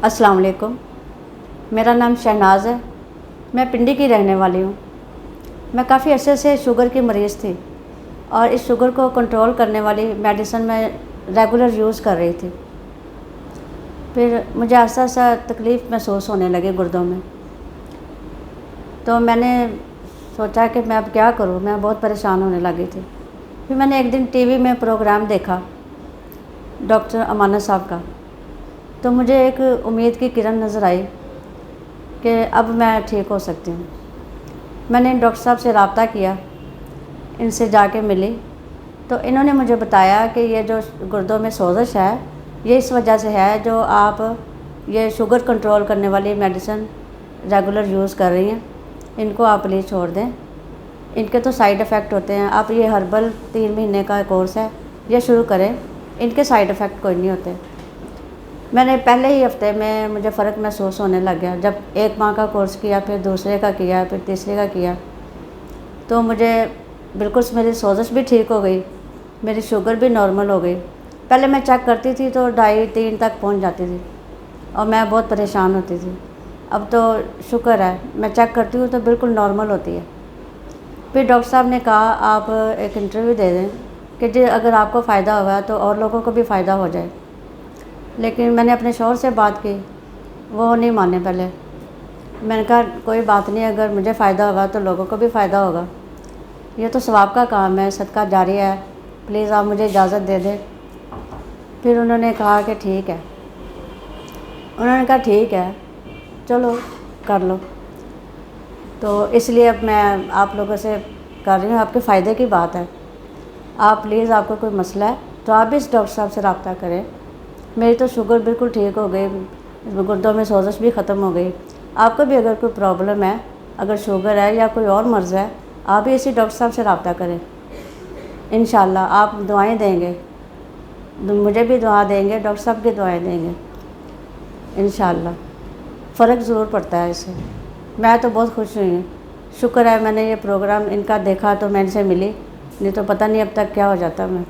अस्सलाम वालेकुम। मेरा नाम शहनाज है। मैं पिंडी की रहने वाली हूँ। मैं काफ़ी अरसे से शुगर की मरीज़ थी और इस शुगर को कंट्रोल करने वाली मेडिसिन मैं रेगुलर यूज़ कर रही थी। फिर मुझे ऐसा तकलीफ़ महसूस होने लगी गुर्दों में, तो मैंने सोचा कि मैं अब क्या करूँ। मैं बहुत परेशान होने लगी थी। फिर मैंने एक दिन टीवी में प्रोग्राम देखा डॉक्टर अमानत साहब का, तो मुझे एक उम्मीद की किरण नज़र आई कि अब मैं ठीक हो सकती हूँ। मैंने डॉक्टर साहब से रब्ता किया, इनसे जाके मिली, तो इन्होंने मुझे बताया कि ये जो गुर्दों में सोजिश है ये इस वजह से है जो आप ये शुगर कंट्रोल करने वाली मेडिसिन रेगुलर यूज़ कर रही हैं, इनको आप प्लीज़ छोड़ दें। इनके तो साइड इफ़ेक्ट होते हैं। आप ये हर्बल 3 महीने का कोर्स है, ये शुरू करें, इनके साइड इफ़ेक्ट कोई नहीं होते। मैंने पहले ही हफ्ते में मुझे फ़र्क महसूस होने लग गया। जब 1 माह का कोर्स किया, फिर दूसरे का किया, फिर तीसरे का किया, तो मुझे बिल्कुल मेरी सोजिश भी ठीक हो गई, मेरी शुगर भी नॉर्मल हो गई। पहले मैं चेक करती थी तो 2.5-3 तक पहुंच जाती थी और मैं बहुत परेशान होती थी। अब तो शुक्र है, मैं चेक करती हूँ तो बिल्कुल नॉर्मल होती है। फिर डॉक्टर साहब ने कहा आप एक इंटरव्यू दे दें कि जी अगर आपको फ़ायदा होगा तो और लोगों को भी फ़ायदा हो जाए। लेकिन मैंने अपने शौहर से बात की, वो नहीं माने। पहले मैंने कहा कोई बात नहीं, अगर मुझे फ़ायदा होगा तो लोगों को भी फ़ायदा होगा, ये तो सवाब का काम है, सदका जारी है, प्लीज़ आप मुझे इजाज़त दे दें। फिर उन्होंने कहा कि ठीक है। उन्होंने कहा ठीक है, चलो कर लो। तो इसलिए अब मैं आप लोगों से कर रही हूँ, आपके फ़ायदे की बात है। आप प्लीज़, आपको कोई मसला है तो आप भी इस डॉक्टर साहब से रब्ता करें। मेरी तो शुगर बिल्कुल ठीक हो गई, गुर्दों में सोजिश भी ख़त्म हो गई। आपको भी अगर कोई प्रॉब्लम है, अगर शुगर है या कोई और मर्ज़ है, आप भी इसी डॉक्टर साहब से रब्ता करें। इंशाल्लाह आप दुआएं देंगे, मुझे भी दुआ देंगे, डॉक्टर साहब की दुआएं देंगे। इंशाल्लाह फ़र्क ज़रूर पड़ता है इससे। मैं तो बहुत खुश हुई हूँ। शुक्र है मैंने ये प्रोग्राम इनका देखा तो मैं इनसे मिली, नहीं तो पता नहीं अब तक क्या हो जाता मैं।